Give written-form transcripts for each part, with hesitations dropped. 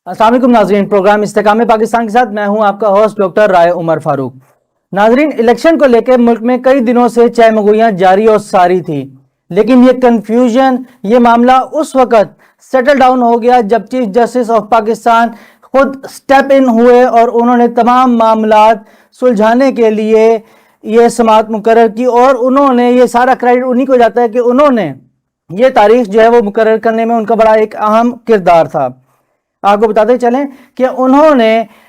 अस्सलाम वालेकुम नाजरीन, प्रोग्राम इस्तेकाम पाकिस्तान के साथ मैं हूं आपका होस्ट डॉक्टर राय उमर फारूक। नाजरीन, इलेक्शन को लेकर मुल्क में कई दिनों से चहमगोइयां जारी और सारी थी, लेकिन ये कंफ्यूजन, ये मामला उस वक्त सेटल डाउन हो गया जब चीफ जस्टिस ऑफ पाकिस्तान खुद स्टेप इन हुए और उन्होंने तमाम मामलात सुलझाने के लिए ये समाअत मुकर्रर की। और उन्होंने ये सारा क्रेडिट उन्हीं को जाता है कि उन्होंने ये तारीख जो है वो मुकर्रर करने में उनका बड़ा एक अहम किरदार था। आपको बताते चलें कि उन्होंने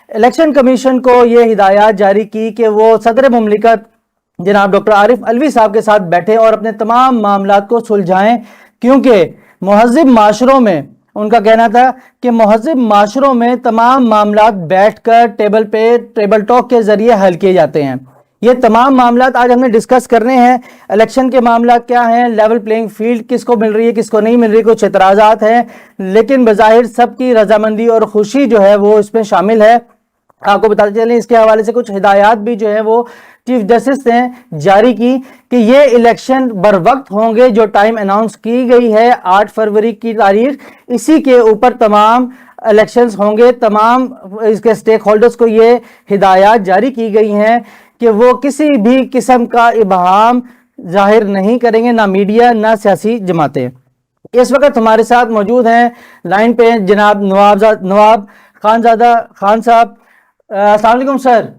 इलेक्शन कमीशन को यह हिदायत जारी की कि वो सदर मुमलिकत जनाब डॉक्टर आरिफ अलवी साहब के साथ बैठे और अपने तमाम मामलात को सुलझाएं, क्योंकि महज़िब माशरों में उनका कहना था कि महज़िब माशरों में तमाम मामलात बैठकर टेबल टॉक के जरिए हल किए जाते हैं। ये तमाम मामलात आज हमने डिस्कस करने हैं। इलेक्शन के मामला क्या हैं, लेवल प्लेइंग फील्ड किसको मिल रही है, किसको नहीं मिल रही, कुछ एतराज़ात हैं, लेकिन बज़ाहिर सबकी रजामंदी और खुशी जो है वो इसमें शामिल है। आपको बताते चलें, इसके हवाले से कुछ हिदायत भी जो है वो चीफ जस्टिस ने जारी की कि ये इलेक्शन बर वक्त होंगे। जो टाइम अनाउंस की गई है 8 फरवरी की तारीख, इसी के ऊपर तमाम इलेक्शंस होंगे। तमाम इसके स्टेक होल्डर्स को ये हिदायत जारी की गई हैं कि वो किसी भी किस्म का इबहाम जाहिर नहीं करेंगे, ना मीडिया ना सियासी जमातें। इस वक्त हमारे साथ मौजूद हैं लाइन पे जनाब नवाब खानजादा खान साहब। अस्सलाम वालेकुम sir.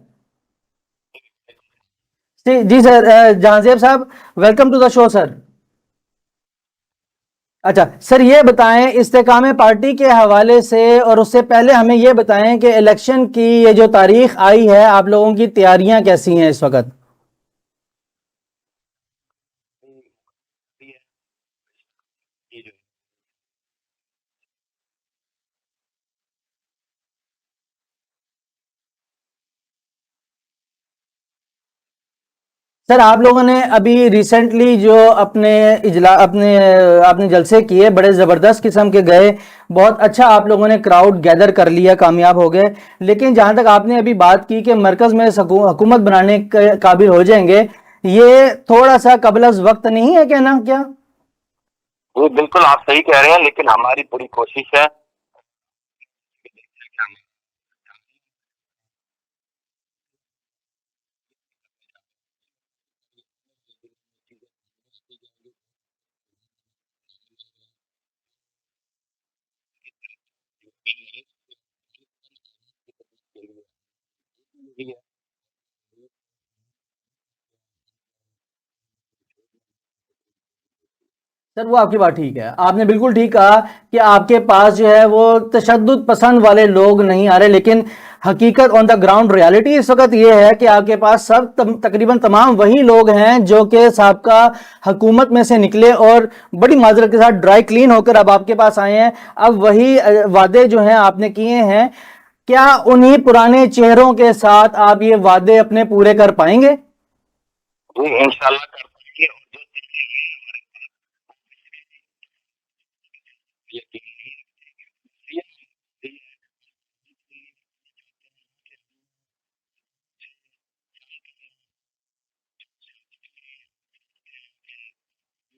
Ji sir, Jahanzeb sahab, welcome to the show sir. अच्छा सर, ये बताएं इस्तेकाम पार्टी के हवाले से, और उससे पहले हमें ये बताएं कि इलेक्शन की ये जो तारीख आई है, आप लोगों की तैयारियां कैसी हैं इस वक्त? सर, आप लोगों ने अभी रिसेंटली जो अपने जलसे किए, बड़े ज़बरदस्त किस्म के गए, बहुत अच्छा आप लोगों ने क्राउड गैदर कर लिया, कामयाब हो गए। लेकिन जहां तक आपने अभी बात की कि मरकज में हुकूमत बनाने के काबिल हो जाएंगे, ये थोड़ा सा कबल अज़ वक्त नहीं है कहना क्या? जी बिल्कुल आप सही कह रहे हैं, लेकिन हमारी पूरी कोशिश है कि हम सर, वो आपकी बात ठीक है, आपने बिल्कुल ठीक कहा कि आपके पास जो है वो तशद्दुद पसंद वाले लोग नहीं आ रहे, लेकिन हकीकत ऑन द ग्राउंड रियलिटी इस वक्त ये है कि आपके पास तकरीबन तमाम वही लोग हैं जो कि साबका हुकूमत में से निकले और बड़ी माजरत के साथ ड्राई क्लीन होकर अब आपके पास आए हैं। अब वही वादे जो हैं आपने किए हैं, क्या उन्हीं पुराने चेहरों के साथ आप ये वादे अपने पूरे कर पाएंगे? जी इंशाल्लाह कर पाएंगे। और जो चीजें हैं हमारे पास यकीन नहीं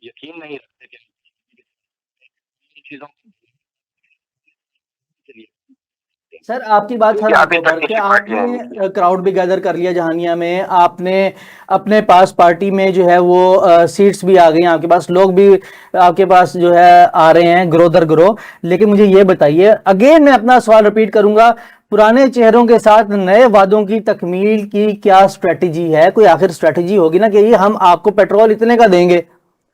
यकीन नहीं रखते कि इन चीजों को चलिए सर, आपकी बात हर क्योंकि बात अभी तक पर कि किसी पार्टी ने नहीं किया। आपने क्राउड भी गैदर कर लिया जहानिया में, आपने अपने पास पार्टी में जो है वो सीट्स भी आ गई हैं, आपके पास लोग भी आपके पास जो है आ रहे हैं ग्रो दर ग्रो। लेकिन मुझे ये बताइए, अगेन मैं अपना सवाल रिपीट करूंगा, पुराने चेहरों के साथ नए वादों की तकमील की क्या स्ट्रेटजी है? कोई आखिर स्ट्रेटजी होगी ना कि ये हम आपको पेट्रोल इतने का देंगे,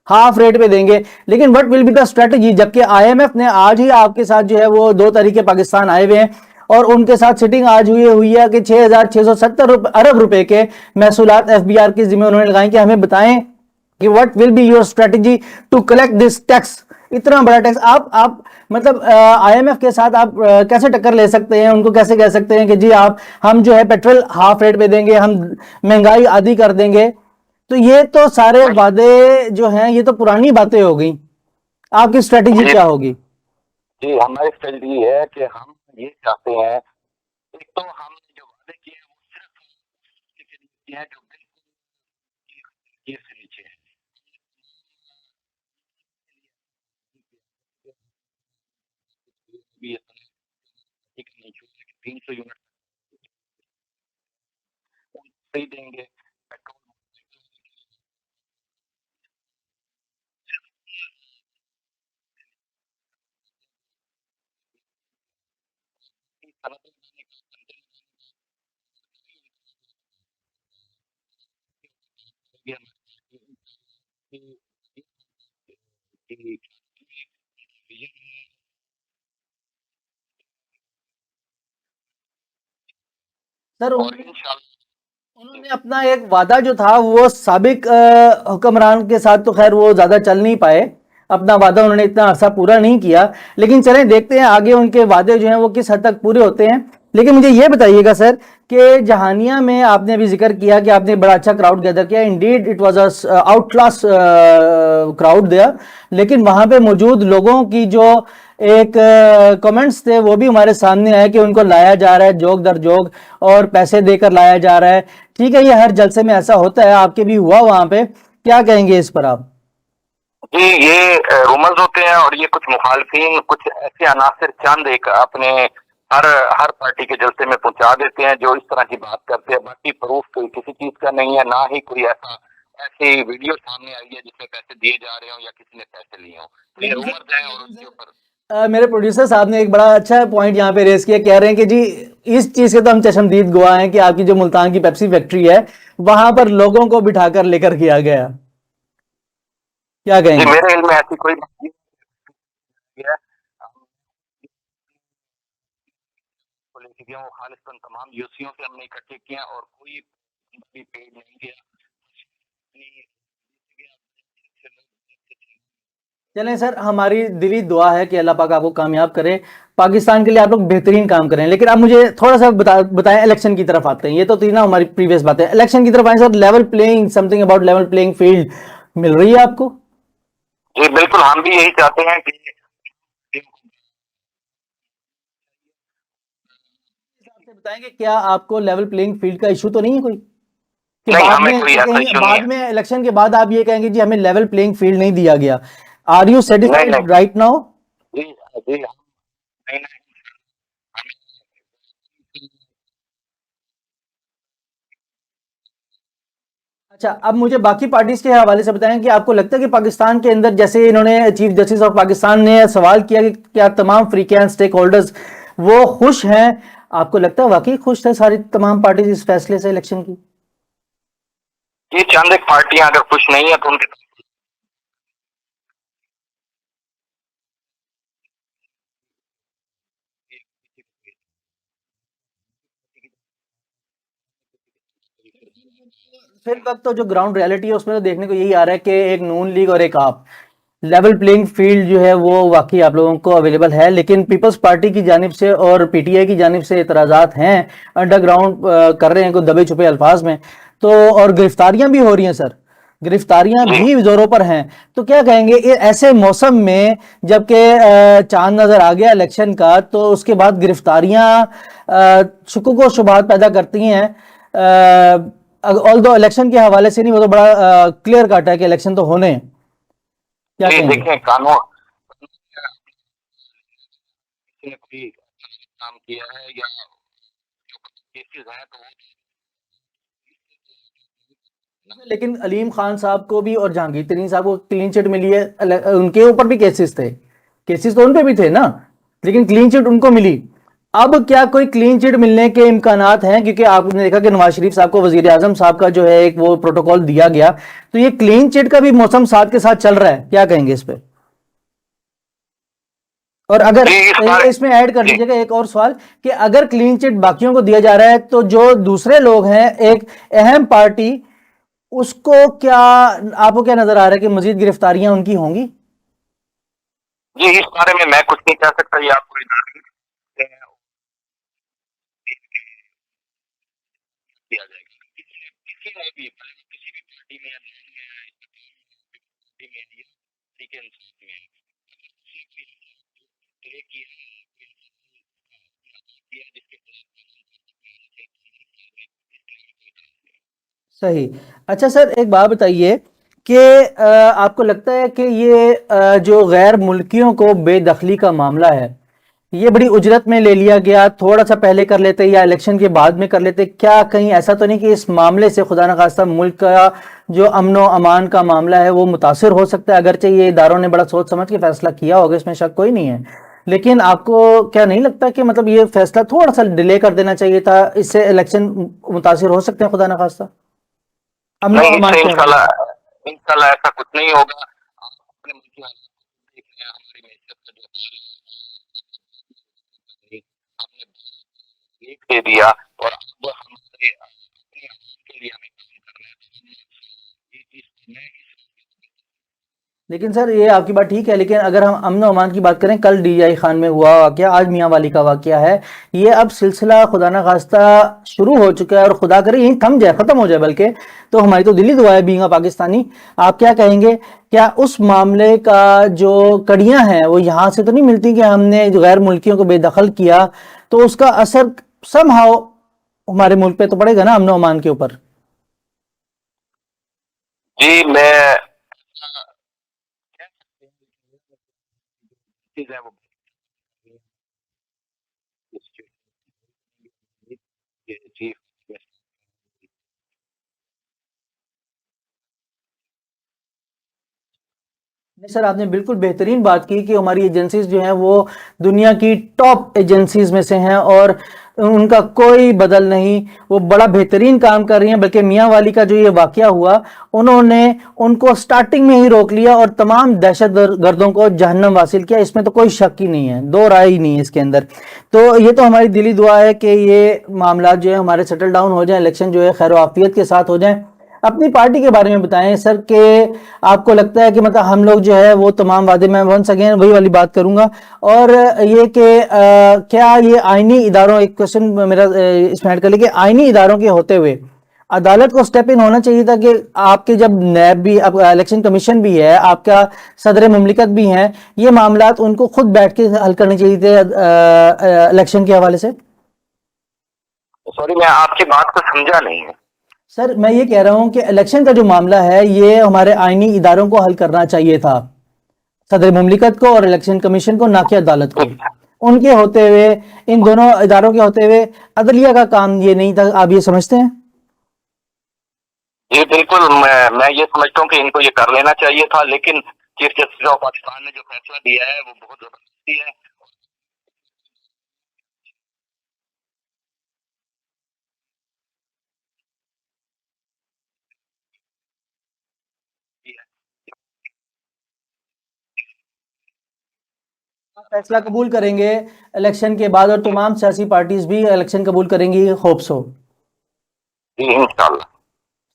हाफ रेट पे देंगे, लेकिन what will be the strategy? जबकि आईएमएफ ने आज ही आपके साथ जो है वो 2 तारीख पाकिस्तान आए हुए हैं और उनके साथ सिटिंग आज हुई है कि 6,670 अरब रुपए के महसूलात एफबीआर के जिम्मे उन्होंने लगाए कि हमें बताएं कि what will be your strategy to collect this tax, इतना बड़ा टैक्स। आप मतलब आईएमएफ के साथ आप कैसे टक्कर ले सकते हैं? उनको कैसे कह सकते हैं कि जी आप हम जो है पेट्रोल हाफ रेट पे देंगे, हम महंगाई आधी कर देंगे? तो ये तो सारे वादे जो हैं ये तो पुरानी बातें हो गई। आपकी स्ट्रेटजी जी क्या होगी? जी हमारी स्ट्रेटजी है कि हम ये चाहते हैं, एक तो हमने जो वादे किए हैं वो सिर्फ उसके लिए किए हैं जो बिल्कुल ये से नीचे है। भी सर और इंशाल्लाह उन्होंने अपना एक वादा जो था वो साबिक हुक्मरान के साथ तो खैर वो ज्यादा चल नहीं पाए, अपना वादा उन्होंने इतना अरसा पूरा नहीं किया, लेकिन चलें देखते हैं आगे उनके वादे जो हैं वो किस हद तक पूरे होते हैं। लेकिन मुझे ये बताइएगा सर कि जहानिया में आपने अभी जिक्र किया कि आपने बड़ा अच्छा क्राउड गैदर किया, indeed it was a outclass crowd there, लेकिन वहां पे मौजूद लोगों की जो एक कमेंट्स थे वो भी हमारे सामने आए कि उनको लाया जा रहा है जोग दर जोग और पैसे देकर लाया जा रहा है। ठीक है, ये हर जलसे में ऐसा होता है, आपके भी हुआ वहां पे, क्या कहेंगे इस पर आप? जी, ये रूमर्स होते हैं और ये कुछ मुखालफिन, कुछ ऐसे अनासिर चंद एक अपने हर हर पार्टी के जलसे में पहुंचा देते हैं जो इस तरह की बात करते हैं। बाकी प्रूफ कोई किसी चीज का नहीं है, ना ही कोई ऐसी वीडियो सामने आई है जिसमें पैसे दिए जा रहे हो या किसी ने पैसे लिए हों। तो ये रूमर्स हैं और उसके ऊपर मेरे प्रोड्यूसर साहब ने एक बड़ा अच्छा पॉइंट यहाँ पे रेस किया, कह रहे हैं कि जी इस चीज के तो हम चशमदीद गवाह हैं कि आपकी जो मुल्तान की पेप्सी फैक्ट्री है वहां पर लोगों को बिठाकर लेकर किया गया, क्या जी, कहेंगे? मेरे इल्म में ऐसी कोई बात नहीं है। को लेके गया वो खालिस्तान तमाम यूसियों से हमने इकट्ठे किए और कोई भी पेड़ नहीं गया। चलें सर, हमारी दिली दुआ है कि अल्लाह पाक आपको कामयाब करे, पाकिस्तान के लिए आप लोग बेहतरीन काम करें। लेकिन अब मुझे थोड़ा सा बताएं, इलेक्शन की तरफ आते हैं। ये तो थी ना हमारी प्रीवियस बातें, इलेक्शन की तरफ आए sir. Level playing, something about level playing field मिल रही है आपको? जी बिल्कुल, हम भी यही चाहते हैं कि बताएंगे क्या आपको लेवल प्लेइंग फील्ड का इशू तो नहीं है कोई, कि नहीं, बाद हमें में कोई ऐसा इशू नहीं बाद है। में इलेक्शन के बाद आप ये कहेंगे जी हमें लेवल प्लेइंग फील्ड नहीं दिया गया? आर यू नहीं सेटिस्फाइड नहीं राइट नाउ? जी जी नहीं नहीं अच्छा, अब मुझे बाकी पार्टीज के हवाले से बताएं कि आपको लगता है कि पाकिस्तान के अंदर, जैसे इन्होंने चीफ जस्टिस ऑफ पाकिस्तान ने सवाल किया कि क्या तमाम फ्रीकैन स्टेक होल्डर्स वो खुश हैं, आपको लगता है वाकई खुश है सारी तमाम पार्टीज इस फैसले से इलेक्शन की? ये चंद एक पार्टियां अगर खुश नहीं है तो उनके फिर वक्त तो जो ग्राउंड रियलिटी है उसमें तो देखने को यही आ रहा है कि एक नून लीग और एक आप, लेवल प्लेइंग फील्ड जो है वो वाकई आप लोगों को अवेलेबल है, लेकिन पीपल्स पार्टी की जानिब से और पीटीआई की जानिब से इतराज़ात हैं, अंडरग्राउंड कर रहे हैं कोई दबे छुपे अल्फाज में, तो और गिरफ्तारियां भी हो रही हैं सर, गिरफ्तारियां जी भी जोरों पर हैं। तो क्या कहेंगे ऐसे मौसम में, जबकि चांद नजर आ गया इलेक्शन का, तो उसके बाद गिरफ्तारियां शुकुक व शुबहात पैदा करती हैं, ऑल दो इलेक्शन के हवाले से नहीं, वो तो बड़ा क्लियर कट है कि इलेक्शन तो होने हैं, क्या जी कहेंगे? देखें, कानून किसी ने कोई काम किया है या केसेस हैं तो लेकिन अलीम खान साहब को भी और जहांगीर तरीन साहब को क्लीन चिट मिली है, उनके ऊपर भी केसेस थे, केसेस तो उन पे भी थे ना, लेकिन क्लीन चिट उनको मिली। अब क्या कोई क्लीन चिट मिलने के इम्कानात हैं? क्योंकि आपने देखा कि नवाज शरीफ साहब को वजीर आजम साहब का जो है एक वो प्रोटोकॉल दिया गया, तो ये क्लीन चिट का भी मौसम साथ के साथ चल रहा है, क्या कहेंगे इस पे? और अगर जी इस बार इसमें ऐड कर जी दीजिएगा एक और सवाल कि अगर क्लीन चिट बाकियों को दिया जा रहा है तो जो दूसरे लोग हैं, एक अहम पार्टी, उसको क्या, आपको क्या नजर आ रहा है कि मजीद गिरफ्तारियां उनकी होंगी? जी इस बारे में मैं कुछ नहीं कह सकता, ये आपको दिया जाएगा। किसी ने भी भले वो किसी भी पार्टी में या नहीं है या पार्टी में है, ठीक है इंसाफ में है। अगर किसी भी प्ले किया किया जिसके सही। अच्छा सर, एक बात बताइए कि आपको लगता है कि ये जो गैर मुल्कियों को बेदखली का मामला है, ये बड़ी उजरत में ले लिया गया, थोड़ा सा पहले कर लेते या इलेक्शन के बाद में कर लेते, क्या कहीं ऐसा तो नहीं कि इस मामले से खुदा न खास्ता मुल्क का जो अमन व अमान का मामला है वो मुतासिर हो सकता है? अगरचे ये इदारों ने बड़ा सोच समझ के फैसला किया होगा, इसमें शक कोई नहीं है, لیکن آپ کو کیا نہیں لگتا کہ مطلب یہ فیصلہ تھوڑا سا ڈیلے کر دینا چاہیے تھا؟ اس سے الیکشن متاثر ہو سکتے ہیں خدا نخواستہ امن و نہیں، اس امان سے کے حوالے سے؟ انشاءاللہ ایسا کچھ نہیں ہوگا. آپ اپنے ملک کی حالات دیکھ رہے ہیں، ہماری معیشت کا جو حال ہے، ہم نے ایک دے دیا اور اب ہمارے اپنے عوام کے لیے ہمیں کام کرنا ہے. یہ چیز میں لیکن سر یہ آپ کی بات ٹھیک ہے، لیکن اگر ہم امن و امان کی بات کریں، کل ڈی آئی خان میں ہوا واقعہ، آج میاں والی کا واقعہ ہے، یہ اب سلسلہ خدا نخواستہ شروع ہو چکا ہے، اور خدا کرے یہیں تھم جائے، ختم ہو جائے. بلکہ تو ہماری تو دلی دعا ہے بینگا پاکستانی. آپ کیا کہیں گے؟ کیا اس معاملے کا جو کڑیاں ہیں وہ یہاں سے تو نہیں ملتی کہ ہم نے غیر ملکیوں کو بے دخل کیا، تو اس کا اثر سم ہاؤ ہمارے ملک پہ تو پڑے گا نا، امن و امان کے اوپر؟ جی میں چیز ہے وہ جی نہیں سر، آپ نے بالکل بہترین بات کی کہ ہماری ایجنسیز جو ہیں وہ دنیا کی ٹاپ ایجنسیز میں سے ہیں، اور ان کا کوئی بدل نہیں، وہ بڑا بہترین کام کر رہی ہیں. بلکہ میاں والی کا جو یہ واقعہ ہوا، انہوں نے ان کو سٹارٹنگ میں ہی روک لیا اور تمام دہشت گردوں کو جہنم واصل کیا. اس میں تو کوئی شک ہی نہیں ہے، دو رائے ہی نہیں ہے اس کے اندر. تو یہ تو ہماری دلی دعا ہے کہ یہ معاملات جو ہے ہمارے سیٹل ڈاؤن ہو جائیں، الیکشن جو ہے خیر و عافیت کے ساتھ ہو جائیں. اپنی پارٹی کے بارے میں بتائیں سر، کہ آپ کو لگتا ہے کہ مطلب ہم لوگ جو ہے وہ تمام وعدے میں بن سکیں؟ وہی والی بات کروں گا. اور یہ کہ کیا یہ آئینی اداروں، ایک کوشچن میرا اس میں ایڈ کر لیں، کہ آئینی اداروں کے ہوتے ہوئے عدالت کو سٹیپ ان ہونا چاہیے تھا کہ آپ کے جب نیب بھی، الیکشن کمیشن بھی ہے، آپ کا صدر مملکت بھی ہیں، یہ معاملات ان کو خود بیٹھ کے حل کرنے چاہیے تھے الیکشن کے حوالے سے؟ سوری، میں آپ کی بات کو سمجھا نہیں ہے. سر میں یہ کہہ رہا ہوں کہ الیکشن کا جو معاملہ ہے یہ ہمارے آئینی اداروں کو حل کرنا چاہیے تھا، صدر مملکت کو اور الیکشن کمیشن کو، نہ کہ عدالت کو. ان کے ہوتے ہوئے، ان دونوں اداروں کے ہوتے ہوئے عدلیہ کا کام یہ نہیں تھا. آپ یہ سمجھتے ہیں؟ جی بالکل، میں یہ سمجھتا ہوں کہ ان کو یہ کر لینا چاہیے تھا، لیکن چیف جسٹس آف پاکستان نے جو فیصلہ دیا ہے وہ بہت زبردستی ہے. فیصلہ قبول کریں گے الیکشن کے بعد، اور تمام سیاسی پارٹیز بھی الیکشن قبول کریں گی، ہوپ سو. جی انشاءاللہ.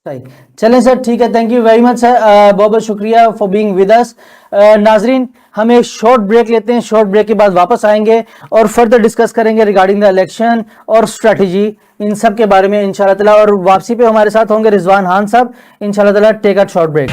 صحیح. چلیں سر، ٹھیک ہے، تھینک یو ویری مچ سر، بہت بہت شکریہ فار بینگ ود اس. ناظرین، ہم ایک شارٹ بریک لیتے ہیں، شارٹ بریک کے بعد واپس آئیں گے اور فردر ڈسکس کریں گے ریگارڈنگ دا الیکشن اور اسٹریٹجی، ان سب کے بارے میں انشاءاللہ تعالیٰ. اور واپسی پہ ہمارے ساتھ ہوں گے رضوان خان صاحب انشاءاللہ تعالیٰ. Take it short break.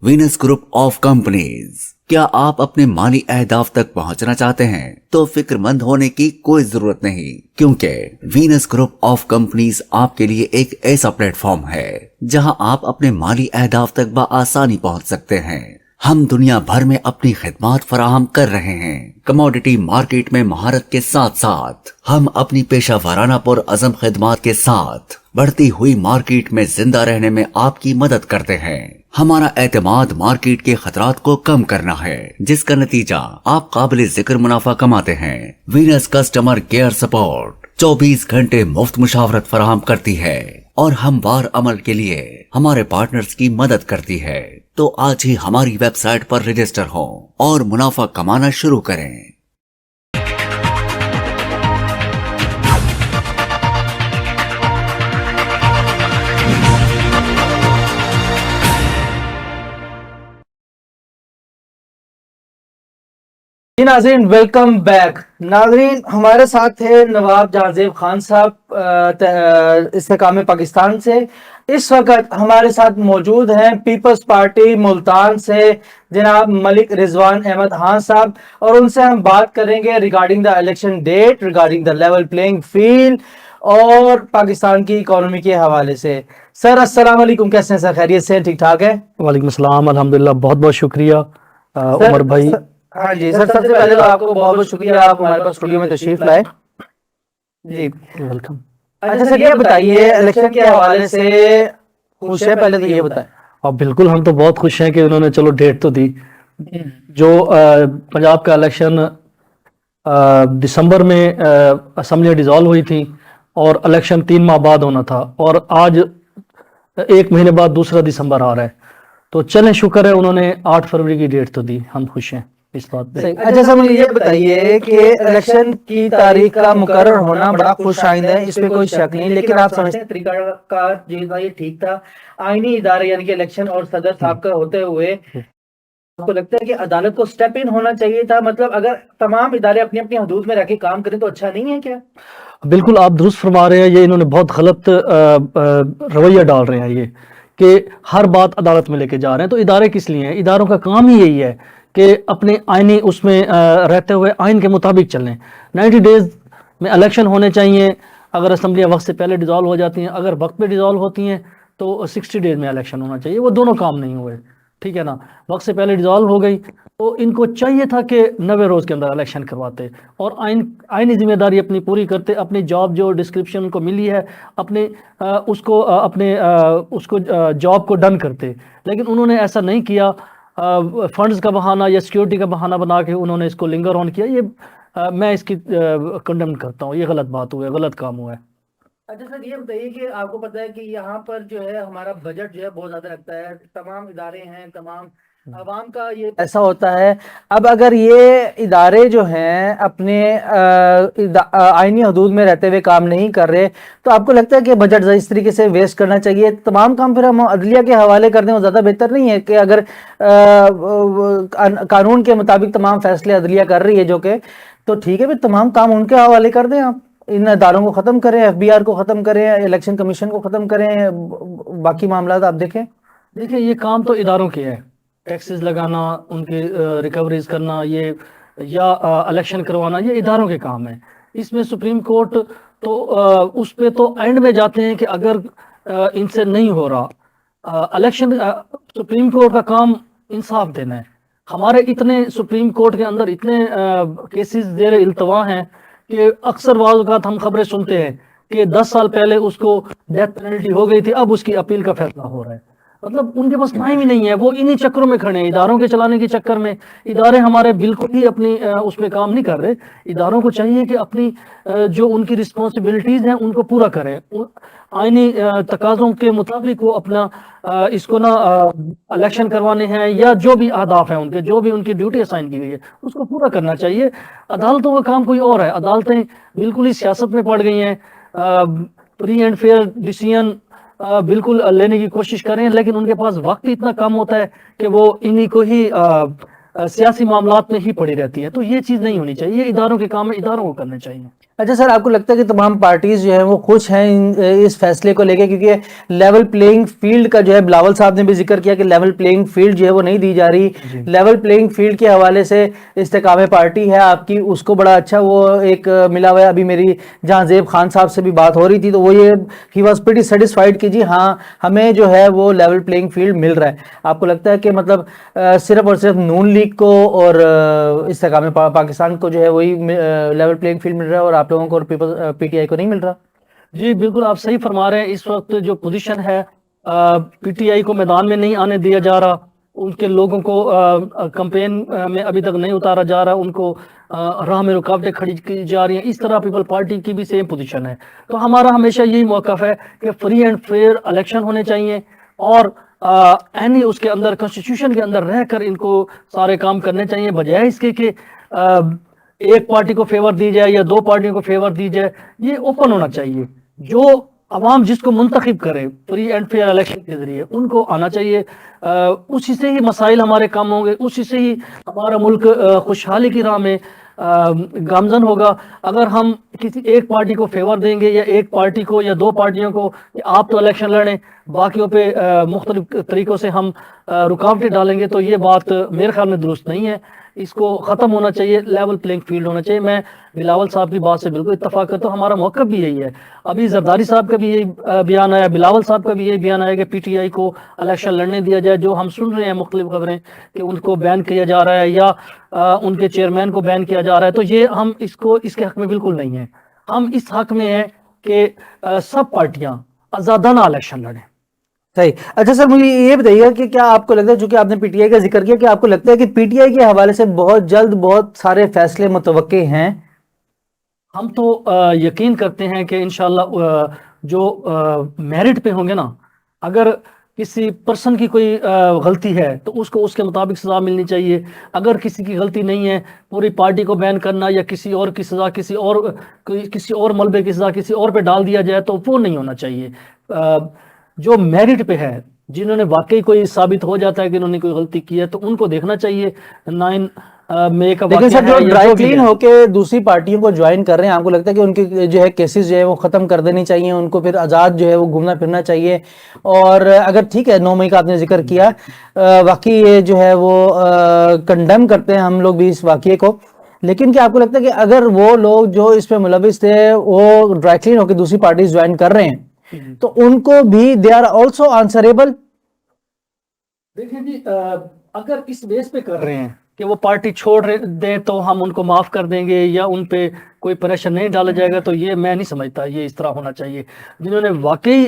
Venus group of companies. کیا آپ اپنے مالی اہداف تک پہنچنا چاہتے ہیں؟ تو فکر مند ہونے کی کوئی ضرورت نہیں، کیونکہ وینس گروپ آف کمپنیز آپ کے لیے ایک ایسا پلیٹ فارم ہے جہاں آپ اپنے مالی اہداف تک بآسانی پہنچ سکتے ہیں. ہم دنیا بھر میں اپنی خدمات فراہم کر رہے ہیں. کموڈٹی مارکیٹ میں مہارت کے ساتھ ساتھ ہم اپنی پیشہ ورانہ پر عزم خدمات کے ساتھ بڑھتی ہوئی مارکیٹ میں زندہ رہنے میں آپ کی مدد کرتے ہیں. ہمارا اعتماد مارکیٹ کے خطرات کو کم کرنا ہے، جس کا نتیجہ آپ قابل ذکر منافع کماتے ہیں. وینس کسٹمر کیئر سپورٹ 24 گھنٹے مفت مشاورت فراہم کرتی ہے اور ہموار عمل کے لیے ہمارے پارٹنرز کی مدد کرتی ہے. تو آج ہی ہماری ویب سائٹ پر رجسٹر ہوں اور منافع کمانا شروع کریں. جی ناظرین، ویلکم بیک. ناظرین، ہمارے ساتھ تھے نواب جہاں زیب خان صاحب استحکام پاکستان سے. اس وقت ہمارے ساتھ موجود ہیں پیپلز پارٹی ملتان سے جناب ملک رضوان احمد خان صاحب، اور ان سے ہم بات کریں گے regarding the election date, regarding the level playing field اور پاکستان کی اکانومی کے حوالے سے. سر السلام علیکم، کیسے ہیں سر؟ خیریت سے؟ ٹھیک ٹھاک ہے؟ وعلیکم السلام، الحمدللہ. بہت بہت شکریہ عمر بھائی. ہاں جی سر، سب سے پہلے تو آپ کو بہت بہت شکریہ، آپ ہمارے پاس اسٹوڈیو میں تشریف لائے. جی ویلکم. اچھا سر یہ بتائیے الیکشن کے حوالے سے خوش ہے، پہلے تو یہ بتائیں. اب بالکل ہم تو بہت خوش ہیں کہ انہوں نے چلو ڈیٹ تو دی. جو پنجاب کا الیکشن دسمبر میں اسمبلیاں ڈیزالو ہوئی تھیں اور الیکشن 3 ماہ بعد ہونا تھا، اور آج 1 مہینے بعد 2 دسمبر آ رہا ہے. تو چلیں شکر ہے انہوں نے 8 فروری کی ڈیٹ تو دی، ہم خوش ہیں اس بات پہ. صحیح. اچھا سر مجھے یہ بتائیے کہ الیکشن کی تاریخ کا مقرر ہونا بڑا خوش آئند ہے، اس پہ کوئی شک نہیں، لیکن آپ سمجھتے ہیں طریقہ کار جو تھا یہ ٹھیک تھا؟ آئینی ادارے یعنی کہ الیکشن اور صدر صاحب کا ہوتے ہوئے آپ کو لگتا ہے کہ عدالت کو سٹیپ ان ہونا چاہیے تھا؟ مطلب اگر تمام ادارے اپنی اپنی حدود میں رہ کے کام کریں تو اچھا نہیں ہے کیا؟ بالکل آپ درست فرما رہے ہیں. یہ انہوں نے بہت غلط رویہ ڈال رہے ہیں، یہ کہ ہر بات عدالت میں لے کے جا رہے ہیں. تو ادارے کس لیے ہیں؟ اداروں کا کام ہی یہی ہے کہ اپنے آئینی اس میں رہتے ہوئے آئین کے مطابق چلیں. 90 ڈیز میں الیکشن ہونے چاہیے. اگر اسمبلیاں وقت سے پہلے ڈیزالو ہو جاتی ہیں، اگر وقت پہ ڈیزالو ہوتی ہیں تو 60 ڈیز میں الیکشن ہونا چاہیے. وہ دونوں کام نہیں ہوئے، ٹھیک ہے نا. وقت سے پہلے ڈیزالو ہو گئی تو ان کو چاہیے تھا کہ 90 روز کے اندر الیکشن کرواتے اور آئینی ذمہ داری اپنی پوری کرتے. اپنی جاب جو ڈسکرپشن ان کو ملی ہے اپنے اس کو جاب کو ڈن کرتے، لیکن انہوں نے ایسا نہیں کیا. فنڈز کا بہانہ یا سیکیورٹی کا بہانہ بنا کے انہوں نے اس کو لنگر آن کیا. یہ میں اس کی کنڈم کرتا ہوں. یہ غلط بات ہوا ہے، غلط کام ہوا ہے. اچھا سر یہ بتائیے کہ آپ کو پتہ ہے کہ یہاں پر جو ہے ہمارا بجٹ جو ہے بہت زیادہ لگتا ہے، تمام ادارے ہیں، تمام عوام کا یہ ایسا ہوتا ہے. اب اگر یہ ادارے جو ہیں اپنے آئینی حدود میں رہتے ہوئے کام نہیں کر رہے تو آپ کو لگتا ہے کہ بجٹ اس طریقے سے ویسٹ کرنا چاہیے؟ تمام کام پھر ہم عدلیہ کے حوالے کر دیں، وہ زیادہ بہتر نہیں ہے کہ اگر قانون کے مطابق تمام فیصلے عدلیہ کر رہی ہے جو کہ تو ٹھیک ہے، پھر تمام کام ان کے حوالے کر دیں. آپ ان اداروں کو ختم کریں، ایف بی آر کو ختم کریں، الیکشن کمیشن کو ختم کریں، باقی معاملات آپ دیکھیں. دیکھیں یہ کام تو اداروں کے ہے، ٹیکسز لگانا، ان کے ریکوریز کرنا، یہ یا الیکشن کروانا، یہ اداروں کے کام ہے. اس میں سپریم کورٹ تو اس پہ تو اینڈ میں جاتے ہیں کہ اگر ان سے نہیں ہو رہا الیکشن. سپریم کورٹ کا کام انصاف دینا ہے. ہمارے اتنے سپریم کورٹ کے اندر اتنے کیسز زیر التوا ہیں کہ اکثر بعض اوقات ہم خبریں سنتے ہیں کہ 10 سال پہلے اس کو ڈیتھ پینلٹی ہو گئی تھی، اب اس کی اپیل کا فیصلہ ہو رہا ہے. مطلب ان کے پاس ٹائم ہی نہیں ہے، وہ انہی چکروں میں کھڑے ہیں، اداروں کے چلانے کے چکر میں. ادارے ہمارے بالکل ہی اپنی اس میں کام نہیں کر رہے. اداروں کو چاہیے کہ اپنی جو ان کی رسپانسبلٹیز ہیں ان کو پورا کریں. آئینی تقاضوں کے مطابق وہ اپنا اس کو نا الیکشن کروانے ہیں یا جو بھی اہداف ہیں ان کے، جو بھی ان کی ڈیوٹی اسائن کی گئی ہے اس کو پورا کرنا چاہیے. عدالتوں کا کام کوئی اور ہے. عدالتیں بالکل ہی سیاست میں پڑ گئی ہیں. فری اینڈ فیئر ڈیسیژن بالکل لینے کی کوشش کریں، لیکن ان کے پاس وقت اتنا کم ہوتا ہے کہ وہ انہی کو ہی سیاسی معاملات میں ہی پڑی رہتی ہے. تو یہ چیز نہیں ہونی چاہیے. یہ اداروں کے کام ہے، اداروں کو کرنے چاہیے. اچھا سر آپ کو لگتا ہے کہ تمام پارٹیز جو ہیں وہ خوش ہیں اس فیصلے کو لے کے؟ کیونکہ لیول پلینگ فیلڈ کا جو ہے بلاول صاحب نے بھی ذکر کیا کہ لیول پلینگ فیلڈ جو ہے وہ نہیں دی جا رہی. لیول پلینگ فیلڈ کے حوالے سے استحکام پارٹی ہے آپ کی، اس کو بڑا اچھا وہ ایک ملا ہوا ہے. ابھی میری جہاں زیب خان صاحب سے بھی بات ہو رہی تھی تو وہ یہ ہی واز پریٹی سیٹسفائیڈ کہ جی ہاں ہمیں جو ہے وہ لیول پلینگ فیلڈ مل رہا ہے. آپ کو لگتا ہے کہ مطلب صرف اور صرف نون لیگ کو اور استحکام پاکستان کو جو ہے وہی لیول پلینگ فیلڈ مل رہا ہے اور آپ لوگوں کو اور پی ٹی آئی کو نہیں مل رہا؟ جی بالکل آپ صحیح فرما رہے ہیں. اس وقت جو پوزیشن ہے پی ٹی آئی کو میدان میں نہیں آنے دیا جا رہا، ان کے لوگوں کو کمپین میں ابھی تک نہیں اتارا جا رہا، ان کو راہ میں رکاوٹیں کھڑی کی جا رہی ہیں. اس طرح پیپل پارٹی کی بھی سیم پوزیشن ہے. تو ہمارا ہمیشہ یہی موقف ہے کہ فری اینڈ فیئر الیکشن ہونے چاہیے اور اینی اس کے اندر کانسٹیٹیوشن کے اندر رہ کر ان کو سارے کام کرنے چاہیے، بجائے اس کے کہ ایک پارٹی کو فیور دی جائے یا 2 پارٹیوں کو فیور دی جائے. یہ اوپن ہونا چاہیے. جو عوام جس کو منتخب کرے فری اینڈ فیئر الیکشن کے ذریعے ان کو آنا چاہیے. اسی سے ہی مسائل ہمارے کم ہوں گے، اسی سے ہی ہمارا ملک خوشحالی کی راہ میں گامزن ہوگا. اگر ہم کسی ایک پارٹی کو فیور دیں گے یا ایک پارٹی کو یا 2 پارٹیوں کو کہ آپ تو الیکشن لڑیں، باقیوں پہ مختلف طریقوں سے ہم رکاوٹیں ڈالیں گے، تو یہ بات میرے خیال میں درست نہیں ہے. اس کو ختم ہونا چاہیے، لیول پلینگ فیلڈ ہونا چاہیے. میں بلاول صاحب کی بات سے بالکل اتفاق کرتا ہوں. ہمارا موقف بھی یہی ہے. ابھی زرداری صاحب کا بھی یہی بیان آیا، بلاول صاحب کا بھی یہی بیان آیا کہ پی ٹی آئی کو الیکشن لڑنے دیا جائے. جو ہم سن رہے ہیں مختلف خبریں کہ ان کو بین کیا جا رہا ہے یا ان کے چیئرمین کو بین کیا جا رہا ہے، تو یہ ہم اس کے حق میں بالکل نہیں ہیں. ہم اس حق میں ہیں کہ سب پارٹیاں آزادانہ الیکشن لڑیں. صحیح. اچھا سر مجھے یہ بتائیے کہ کیا آپ کو لگتا ہے, چونکہ آپ نے پی ٹی آئی کا ذکر کیا, کہ آپ کو لگتا ہے کہ پی ٹی آئی کے حوالے سے بہت جلد بہت سارے فیصلے متوقع ہیں؟ ہم تو یقین کرتے ہیں کہ انشاءاللہ جو میرٹ پہ ہوں گے نا, اگر کسی پرسن کی کوئی غلطی ہے تو اس کو اس کے مطابق سزا ملنی چاہیے. اگر کسی کی غلطی نہیں ہے, پوری پارٹی کو بین کرنا یا کسی اور کی سزا کسی اور ملبے کی سزا کسی اور پہ ڈال دیا جائے تو وہ نہیں ہونا چاہیے. جو میرٹ پہ ہے, جنہوں نے واقعی کوئی ثابت ہو جاتا ہے کہ انہوں نے کوئی غلطی کی ہے, تو ان کو دیکھنا چاہیے. 9 مئی کا لیکن سر واقعہ جو ہے یا ڈرائی جو بھی کلین ہے. ہو کے دوسری پارٹیوں کو جوائن کر رہے ہیں, آپ کو لگتا ہے کہ ان کے جو ہے کیسز جو ہے وہ ختم کر دینی چاہیے, ان کو پھر آزاد جو ہے وہ گھومنا پھرنا چاہیے؟ اور اگر ٹھیک ہے 9 مئی کا آپ نے ذکر کیا, واقعی یہ جو ہے وہ کنڈیم کرتے ہیں ہم لوگ بھی اس واقعے کو, لیکن کیا آپ کو لگتا ہے کہ اگر وہ لوگ جو اس پہ ملوث تھے وہ ڈرائی کلین ہو کے دوسری پارٹیز جوائن کر رہے ہیں تو ان کو بھی دے آر آلسو آنسریبل؟ دیکھیں جی, اگر اس بیس پہ کر رہے ہیں کہ وہ پارٹی چھوڑ دیں تو ہم ان کو معاف کر دیں گے یا ان پہ کوئی پریشر نہیں ڈالا جائے گا, تو یہ میں نہیں سمجھتا یہ اس طرح ہونا چاہیے. جنہوں نے واقعی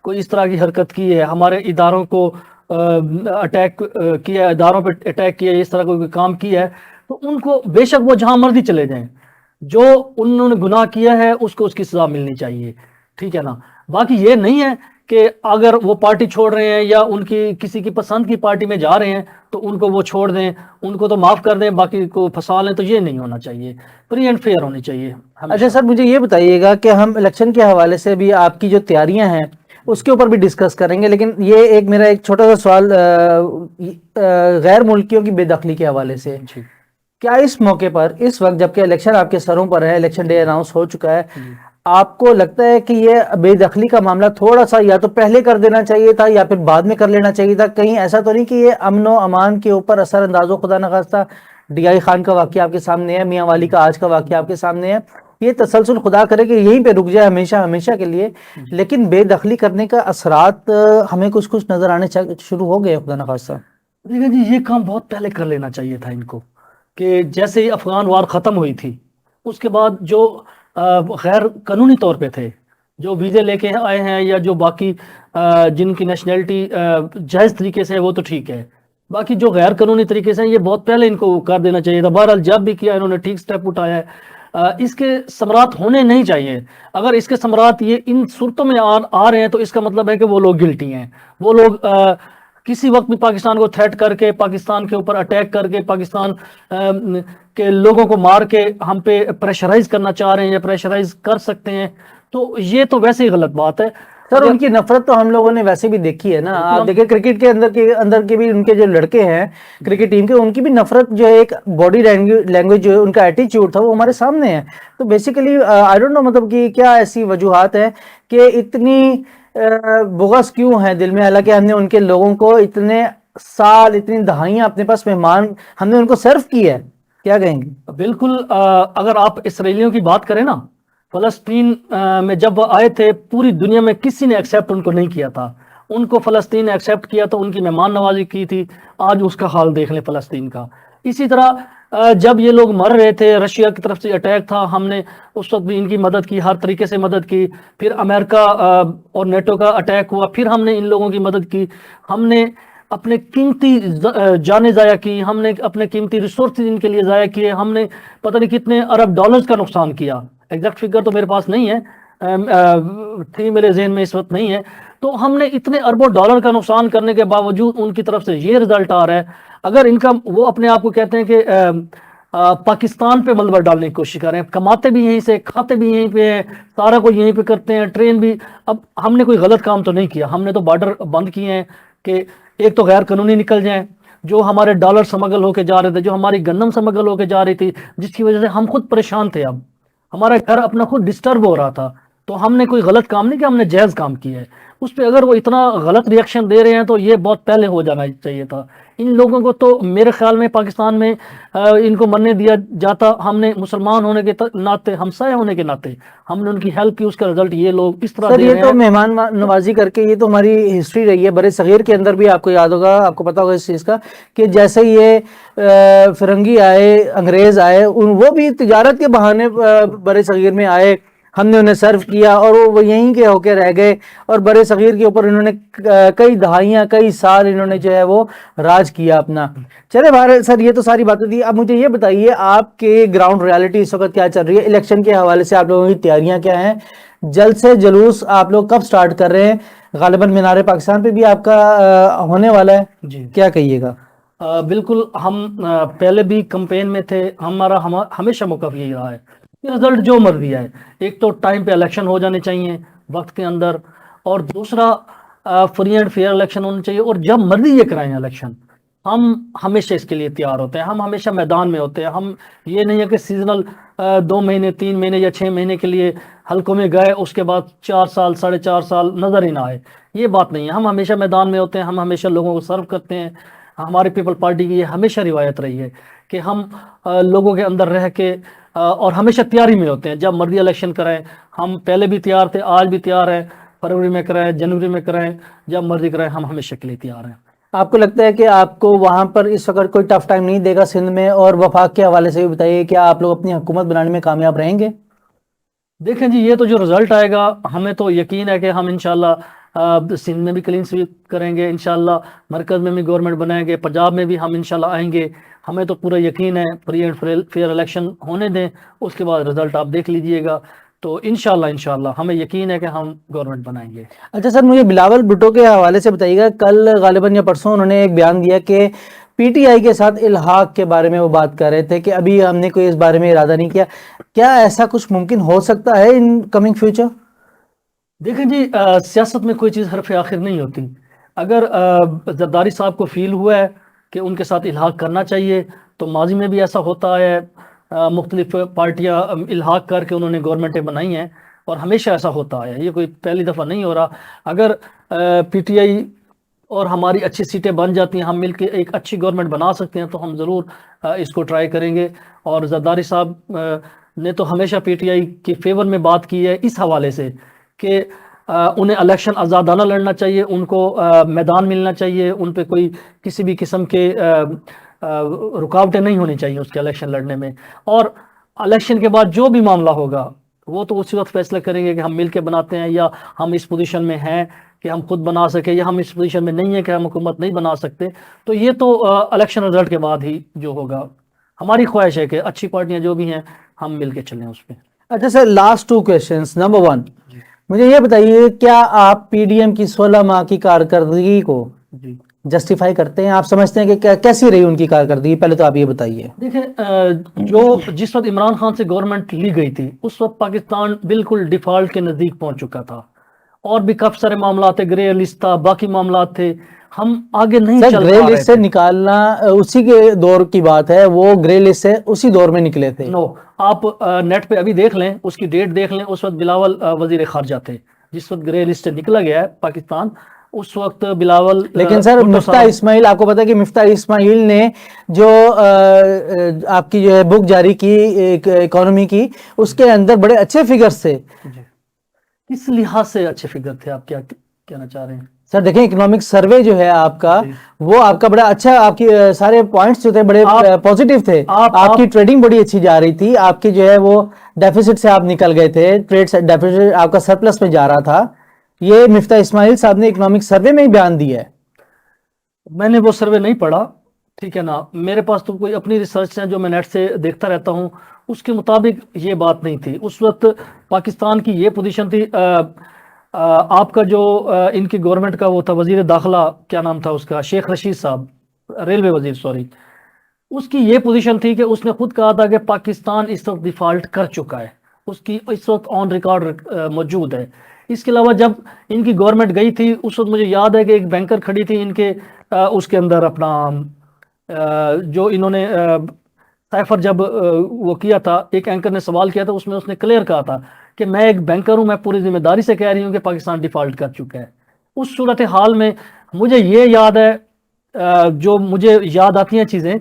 کوئی اس طرح کی حرکت کی ہے, ہمارے اداروں کو اٹیک کیا, اداروں پہ اٹیک کیا, اس طرح کوئی کام کیا ہے, تو ان کو بے شک وہ جہاں مرضی چلے جائیں, جو انہوں نے گناہ کیا ہے اس کو اس کی سزا ملنی چاہیے. ٹھیک ہے نا. باقی یہ نہیں ہے کہ اگر وہ پارٹی چھوڑ رہے ہیں یا ان کی کسی کی پسند کی پارٹی میں جا رہے ہیں تو ان کو وہ چھوڑ دیں, ان کو تو معاف کر دیں, باقی کو پھنسا لیں, تو یہ نہیں ہونا چاہیے. فری اینڈ فیئر ہونی چاہیے. اچھا سر مجھے یہ بتائیے گا کہ ہم الیکشن کے حوالے سے بھی آپ کی جو تیاریاں ہیں اس کے اوپر بھی ڈسکس کریں گے, لیکن یہ میرا ایک چھوٹا سا سوال غیر ملکیوں کی بے دخلی کے حوالے سے. کیا اس موقع پر, اس وقت جبکہ الیکشن آپ کے سروں پر ہے, الیکشن ڈے اناؤنس ہو چکا ہے, آپ کو لگتا ہے کہ یہ بے دخلی کا معاملہ تھوڑا سا یا تو پہلے کر دینا چاہیے تھا یا پھر بعد میں کر لینا چاہیے تھا؟ کہیں ایسا تو نہیں کہ یہ امن و امان کے اوپر اثر انداز ہو؟ خدا نخواستہ ڈی آئی خان کا واقعہ آپ کے سامنے ہے, میاں والی کا آج کا واقعہ آپ کے سامنے ہے, یہ تسلسل خدا کرے کہ یہیں پہ رک جائے ہمیشہ ہمیشہ کے لیے, لیکن بے دخلی کرنے کا اثرات ہمیں کچھ نظر آنے شروع ہو گئے خدا نخواستہ. دیکھیں جی, یہ کام بہت پہلے کر لینا چاہیے تھا ان کو, کہ جیسے ہی افغان وار ختم ہوئی تھی اس کے بعد جو غیر قانونی طور پہ تھے, جو ویزے لے کے آئے ہیں یا جو باقی جن کی نیشنلٹی جائز طریقے سے ہے وہ تو ٹھیک ہے, باقی جو غیر قانونی طریقے سے ہیں یہ بہت پہلے ان کو کر دینا چاہیے تھا. بہرحال جب بھی کیا انہوں نے ٹھیک سٹیپ اٹھایا ہے, اس کے ثمرات ہونے نہیں چاہیے. اگر اس کے ثمرات یہ ان صورتوں میں آ رہے ہیں تو اس کا مطلب ہے کہ وہ لوگ گلٹی ہیں. وہ لوگ کسی وقت بھی پاکستان کو تھریٹ کر کے, پاکستان کے اوپر اٹیک کر کے, پاکستان کے لوگوں کو مار کے ہم پہ پریشرائز کرنا چاہ رہے ہیں یا پریشرائز کر سکتے ہیں, تو یہ تو ویسے ہی غلط بات ہے. سر ان کی نفرت تو ہم لوگوں نے ویسے بھی دیکھی ہے نا, آپ دیکھیں کرکٹ کے اندر کے بھی ان کے جو لڑکے ہیں کرکٹ ٹیم کے, ان کی بھی نفرت جو ہے, ایک باڈی لینگویج جو ہے, ان کا ایٹیچیوڈ تھا وہ ہمارے سامنے ہے. تو بیسیکلی آئی ڈونٹ نو مطلب کہ کیا ایسی وجوہات ہیں کہ اتنی بغض کیوں ہے دل میں, حالانکہ ہم نے ان کے لوگوں کو اتنے سال اتنی دہائیاں اپنے پاس مہمان ہم نے ان کو سرو کی ہے. کیا کہیں گے؟ بالکل. اگر آپ اسرائیلیوں کی بات کریں نا, فلسطین میں جب وہ آئے تھے پوری دنیا میں کسی نے ایکسیپٹ ان کو نہیں کیا تھا. ان کو فلسطین نے ایکسیپٹ کیا تو ان کی مہمان نوازی کی تھی. آج اس کا حال دیکھ لیں فلسطین کا. اسی طرح جب یہ لوگ مر رہے تھے, رشیا کی طرف سے اٹیک تھا, ہم نے اس وقت بھی ان کی مدد کی, ہر طریقے سے مدد کی. پھر امریکہ اور نیٹو کا اٹیک ہوا, پھر ہم نے ان لوگوں کی مدد کی. ہم نے اپنے قیمتی جانیں ضائع کی, ہم نے اپنے قیمتی ریسورسز ان کے لیے ضائع کیے, ہم نے پتہ نہیں کتنے ارب ڈالرز کا نقصان کیا. ایگزیکٹ فگر تو میرے پاس نہیں ہے, تھی میرے ذہن میں اس وقت نہیں ہے. تو ہم نے اتنے اربوں ڈالر کا نقصان کرنے کے باوجود ان کی طرف سے یہ رزلٹ آ رہا ہے. اگر ان کا, وہ اپنے آپ کو کہتے ہیں کہ پاکستان پہ ملبہ ڈالنے کی کوشش کر رہے ہیں, کماتے بھی یہیں سے, کھاتے بھی یہیں پہ ہیں, سارا کو یہیں پہ کرتے ہیں, ٹرین بھی. اب ہم نے کوئی غلط کام تو نہیں کیا, ہم نے تو بارڈر بند کیے ہیں کہ ایک تو غیر قانونی نکل جائیں, جو ہمارے ڈالر سمگل ہو کے جا رہے تھے, جو ہماری گندم سمگل ہو کے جا رہی تھی, جس کی وجہ سے ہم خود پریشان تھے. اب ہمارا گھر اپنا خود ڈسٹرب ہو رہا تھا. تو ہم نے کوئی غلط کام نہیں کیا, ہم نے جائز کام کیا ہے. उस पे अगर वो इतना गलत रिएक्शन दे रहे हैं तो ये बहुत पहले हो जाना चाहिए था। इन लोगों को तो मेरे ख्याल में पाकिस्तान में इनको मरने दिया जाता। हमने मुसलमान होने के नाते, हमसाया होने के नाते हमने उनकी हेल्प की, उसका रिजल्ट ये लोग इस तरह सर दे ये रहे तो हैं। मेहमान नवाजी करके ये तो हमारी हिस्ट्री रही है बड़े सगीर के अंदर भी, आपको याद होगा, आपको पता होगा इस चीज़ का कि जैसे ये फिरंगी आए, अंग्रेज आए, वो भी तिजारत के बहाने बड़े सगीर में आए, हमने उन्हें सर्व किया और वो यहीं के होके रह गए, और बड़े सगीर के ऊपर इन्होंने कई दहाइयाँ, कई साल इन्होंने जो है वो राज किया अपना। चले बाहर सर, ये तो सारी बातें थी। अब मुझे ये बताइए आपके ग्राउंड रियलिटी इस वक्त क्या चल रही है, इलेक्शन के हवाले से आप लोगों की तैयारियां क्या हैं, जल्द से जुलूस आप लोग कब स्टार्ट कर रहे हैं, गालिबन मीनार पाकिस्तान पे भी आपका होने वाला है जी क्या कहिएगा? बिल्कुल, हम पहले भी कैंपेन में थे, हमेशा मौका यही रहा है कि रिजल्ट जो मर्जी आए, एक तो टाइम पे इलेक्शन हो जाने चाहिए वक्त के अंदर, और दूसरा फ्री एंड फेयर इलेक्शन होने चाहिए, और जब मर्जी ये कराएं इलेक्शन, हम हमेशा इसके लिए तैयार होते हैं, हम हमेशा मैदान में होते हैं। हम ये नहीं है कि सीजनल 2 महीने 3 महीने या 6 महीने के लिए हलकों में गए, उसके बाद 4 साल 4.5 साल नज़र ही ना आए, ये बात नहीं है। हम हमेशा मैदान में होते हैं, हम हमेशा लोगों को सर्व करते हैं। हमारी पीपल पार्टी की ये हमेशा रिवायत रही है कि हम लोगों के अंदर रह के और हमेशा तैयारी में होते हैं, जब मर्जी इलेक्शन कराएं। हम पहले भी तैयार थे, आज भी तैयार हैं, फरवरी में कराएं, जनवरी में कराएं, जब मर्जी कराएं, हम हमेशा के लिए तैयार हैं। आपको लगता है कि आपको वहां पर इस वक्त कोई टफ टाइम नहीं देगा सिंध में? और वफाक के हवाले से भी बताइए, क्या आप लोग अपनी हुकूमत बनाने में कामयाब रहेंगे? देखें जी, ये तो जो रिजल्ट आएगा, हमें तो यकीन है कि हम इंशाल्लाह सिंध में भी क्लीन स्वीप करेंगे, इंशाल्लाह मरकज़ में भी गवर्नमेंट बनाएंगे, पंजाब में भी हम इंशाल्लाह आएंगे। हमें तो पूरा यकीन है। फ्री एंड फेयर इलेक्शन होने दें, उसके बाद रिजल्ट आप देख लीजिएगा, तो इंशाल्लाह हमें यकीन है कि हम गवर्नमेंट बनाएंगे। अच्छा सर, मुझे बिलावल भुट्टो के हवाले से बताइएगा, कल गालिबन या परसों उन्होंने एक बयान दिया कि पीटीआई के साथ इल्हाक के बारे में वो बात कर रहे थे कि अभी हमने कोई इस बारे में इरादा नहीं किया। क्या ऐसा कुछ मुमकिन हो सकता है इन कमिंग फ्यूचर? देखें जी, सियासत में कोई चीज़ हरफ आखिर नहीं होती। अगर जरदारी साहब को फील हुआ है कि उनके साथ इल्हाक करना चाहिए, तो माजी में भी ऐसा होता है, मुख्तलिफ पार्टियां इल्हाक करके उन्होंने गवर्नमेंटें बनाई हैं, और हमेशा ऐसा होता है, ये कोई पहली दफ़ा नहीं हो रहा। अगर पीटीआई और हमारी अच्छी सीटें बन जाती हैं, हम मिलके एक अच्छी गवर्नमेंट बना सकते हैं, तो हम ज़रूर इसको ट्राई करेंगे। और जरदारी साहब ने तो हमेशा पीटीआई के फेवर में बात की है, इस हवाले से कि उन्हें इलेक्शन आज़ादाना लड़ना चाहिए, उनको मैदान मिलना चाहिए, उन पे कोई किसी भी किस्म के रुकावटें नहीं होनी चाहिए उसके इलेक्शन लड़ने में। और इलेक्शन के बाद जो भी मामला होगा, वो तो उसी वक्त फैसला करेंगे कि हम मिल के बनाते हैं, या हम इस पोजीशन में हैं कि हम खुद बना सके, या हम इस पोजीशन में नहीं है कि हम हुकूमत नहीं बना सकते। तो ये तो इलेक्शन रिजल्ट के बाद ही जो होगा। हमारी ख्वाहिश है कि अच्छी पार्टियां जो भी हैं, हम मिल के चलें उस पर। अच्छा सर, लास्ट 2 क्वेश्चंस। नंबर 1, मुझे ये बताइए, क्या आप पीडीएम की 16 माह की कारकर्दगी को जी जस्टिफाई करते हैं? आप समझते हैं कि कैसी रही उनकी कारकर्दगी? पहले तो आप ये बताइए। देखें, जो जिस वक्त इमरान खान से गवर्नमेंट ली गई थी, उस वक्त पाकिस्तान बिल्कुल डिफॉल्ट के नज़दीक पहुंच चुका था, और भी काफ़ी सारे मामला थे, ग्रे लिस्ट था, बाकी मामला थे, हम आगे नहीं सर चल ग्रे पा रहे लिस्ट से थे। निकालना उसी के दौर की बात है, वो ग्रे लिस्ट से उसी दौर में निकले थे। नो, आप नेट पे अभी देख लें, उसकी डेट देख लें, उस वक्त बिलावल वजीर खारजा थे। जिस वक्त ग्रे लिस्ट से निकला गया है पाकिस्तान, उस वक्त बिलावल लेकिन सर भुट्टो मिफ्ता साहब- इस्माइल, आपको पता है कि मिफ्ता इस्माइल ने जो आपकी जो है बुक जारी की इकोनॉमी की, उसके अंदर बड़े अच्छे फिगर्स थे। जी। किस लिहाज से अच्छे फिगर थे, आप क्या कहना चाह रहे हैं? सर देखें, इकोनॉमिक सर्वे जो है आपका, जी। वो आपका बड़ा अच्छा, आपकी सारे पॉइंट्स जो थे बड़े पॉजिटिव थे। आपकी ट्रेडिंग बड़ी अच्छी जा रही थी, आपकी जो है वो डेफिसिट से आप निकल गए थे, ट्रेड डेफिसिट आपका सरप्लस में जा रहा था। ये मिफ्ता इस्माइल साहब ने इकोनॉमिक सर्वे में ही बयान दिया है। मैंने वो सर्वे नहीं पढ़ा, ठीक है ना, मेरे पास तो कोई अपनी रिसर्च है जो मैं नेट से देखता रहता हूँ, उसके मुताबिक ये बात नहीं थी। उस वक्त पाकिस्तान की ये पोजीशन थी। आपका जो इनकी गवर्नमेंट का वो था वजीर दाखिला, क्या नाम था उसका, शेख रशीद साहब, रेलवे वजीर, सॉरी, उसकी ये पोजीशन थी कि उसने खुद कहा था कि पाकिस्तान इस वक्त डिफॉल्ट कर चुका है, उसकी इस वक्त ऑन रिकॉर्ड मौजूद है। इसके अलावा जब इनकी गवर्नमेंट गई थी, उस वक्त मुझे याद है कि एक बैंकर खड़ी थी इनके उसके अंदर अपना जो इन्होंने साइफर जब वो किया था, एक एंकर ने सवाल किया था, उसमें उसने क्लियर कहा था कि मैं एक बैंकर हूं, मैं पूरी जिम्मेदारी से कह रही हूं कि पाकिस्तान डिफॉल्ट कर चुका है। उस सूरत हाल में मुझे ये याद है, जो मुझे याद आती हैं चीज़ें,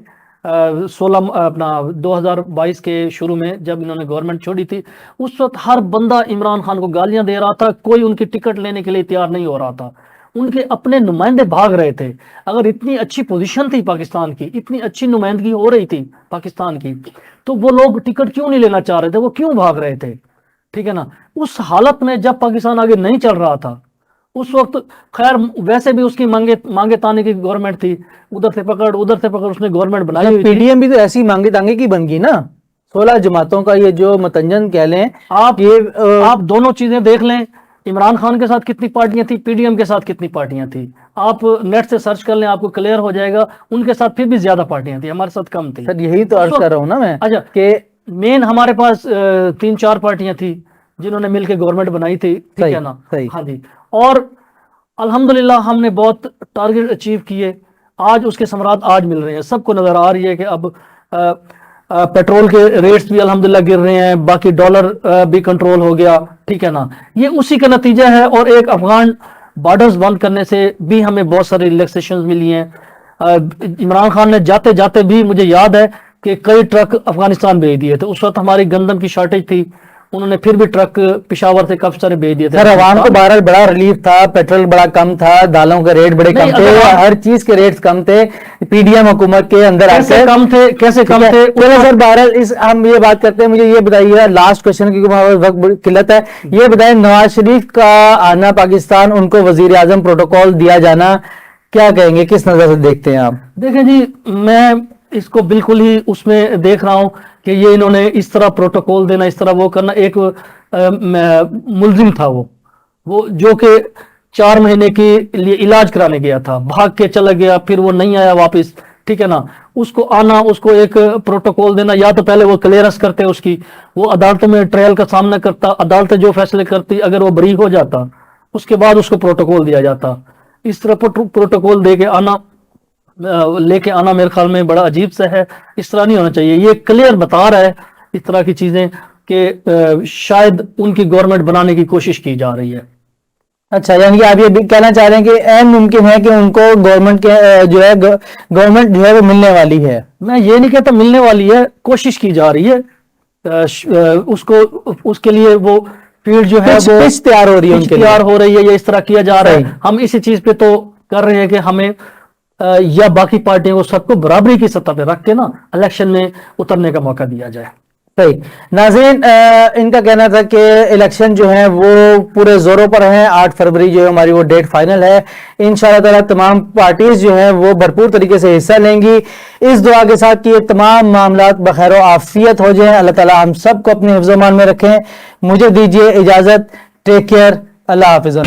2022 के शुरू में जब इन्होंने गवर्नमेंट छोड़ी थी, उस वक्त हर बंदा इमरान खान को गालियां दे रहा था, कोई उनकी टिकट लेने के लिए तैयार नहीं हो रहा था, उनके अपने नुमाइंदे भाग रहे थे। अगर इतनी अच्छी पोजीशन थी पाकिस्तान की, इतनी अच्छी नुमाइंदगी हो रही थी पाकिस्तान की, तो वो लोग टिकट क्यों नहीं लेना चाह रहे थे, वो क्यों भाग रहे थे? ठीक है ना। उस हालत में जब पाकिस्तान आगे नहीं चल रहा था, उस वक्त खैर वैसे भी उसकी मांगे ताने की गवर्नमेंट थी, उधर से पकड़ उसने गवर्नमेंट बनाई हुई थी। पीडीएम भी तो ऐसी मांगे तांगे की बन गई ना, 16 जमातों का ये जो मतंजन कह लें आप दोनों चीजें देख लें, इमरान खान के साथ कितनी पार्टियां थी, पीडीएम के साथ कितनी पार्टियां थी, आप नेट से सर्च कर लें, आपको क्लियर हो जाएगा। उनके साथ फिर भी ज्यादा पार्टियां थी, हमारे साथ कम थी। सर यही तो अर्ज कर रहा हूँ ना मैं। अच्छा, कि मेन हमारे पास 3-4 पार्टियां थी जिन्होंने मिलकर गवर्नमेंट बनाई थी, ठीक है ना। हाँ जी, और अल्हम्दुलिल्लाह हमने बहुत टारगेट अचीव किए, आज उसके समरात आज मिल रहे हैं। सबको नजर आ रही है कि अब पेट्रोल के रेट्स भी अल्हम्दुलिल्लाह गिर रहे हैं, बाकी डॉलर भी कंट्रोल हो गया, ठीक है ना। ये उसी का नतीजा है। और एक अफगान बॉर्डर्स बंद करने से भी हमें बहुत सारी रिलैक्सेशन मिली हैं। इमरान खान ने जाते जाते भी मुझे याद है कि कई ट्रक अफगानिस्तान भेज दिए थे। उस वक्त हमारी गंदम की शॉर्टेज थी, उन्होंने फिर भी ट्रक पेशावर से काफी सारे भेज दिए थे। सर अवाम को बहरहाल बड़ा रिलीफ था, पेट्रोल बड़ा कम था, दालों के रेट बड़े कम थे, हर चीज के रेट्स कम थे। पीडीएम हुकूमत के अंदर कैसे कम थे? चलो सर बहरहाल इस हम ये बात करते हैं। मुझे ये बताइए लास्ट क्वेश्चन, क्योंकि हमारे वक्त बड़ी किल्लत है, ये बताएं नवाज शरीफ का आना पाकिस्तान, उनको वजीर आजम प्रोटोकॉल दिया जाना, क्या कहेंगे, किस नजर से देखते हैं आप? देखें जी, मैं इसको बिल्कुल ही उसमें देख रहा हूं कि ये इन्होंने इस तरह प्रोटोकॉल देना, इस तरह वो करना। एक मुलजिम था वो जो कि 4 महीने के लिए इलाज कराने गया था, भाग के चला गया, फिर वो नहीं आया वापस, ठीक है ना। उसको आना, उसको एक प्रोटोकॉल देना, या तो पहले वो क्लियरेंस करते उसकी, वो अदालतों में ट्रायल का सामना करता, अदालतें जो फैसले करती, अगर वो बरी हो जाता, उसके बाद उसको प्रोटोकॉल दिया जाता। इस तरह प्रोटोकॉल दे के आना, लेके आना मेरे ख्याल में बड़ा अजीब सा है। इस तरह नहीं होना चाहिए। ये क्लियर बता रहा है इस तरह की चीजें कि शायद उनकी गवर्नमेंट बनाने की कोशिश की जा रही है। अच्छा, यानी कि आप ये भी कहना चाह रहे हैं कि ऐन मुमकिन है कि उनको गवर्नमेंट के जो है गवर्नमेंट जो है वो मिलने वाली है? मैं ये नहीं कहता मिलने वाली है, कोशिश की जा रही है। उसको उसके लिए वो फील्ड जो है वो तैयार हो रही है, तैयार हो रही है, या इस तरह किया जा रहा है। हम इसी चीज पे तो कर रहे हैं कि हमें या बाकी पार्टियों को सबको बराबरी की सतह पे रख के ना इलेक्शन में उतरने का मौका दिया जाए। सही। नाज़रीन, इनका कहना था कि इलेक्शन जो है वो पूरे जोरों पर हैं। 8 फरवरी जो है हमारी वो डेट फाइनल है। इंशाअल्लाह ताला तमाम पार्टीज जो हैं वो भरपूर तरीके से हिस्सा लेंगी। इस दुआ के साथ कि ये तमाम मामलात बखैर आफियत हो जाएं। अल्लाह ताला हम सबको अपने हिफ्ज़-ओ-मान में रखें। मुझे दीजिए इजाजत। Take care. अल्लाह हाफिज़।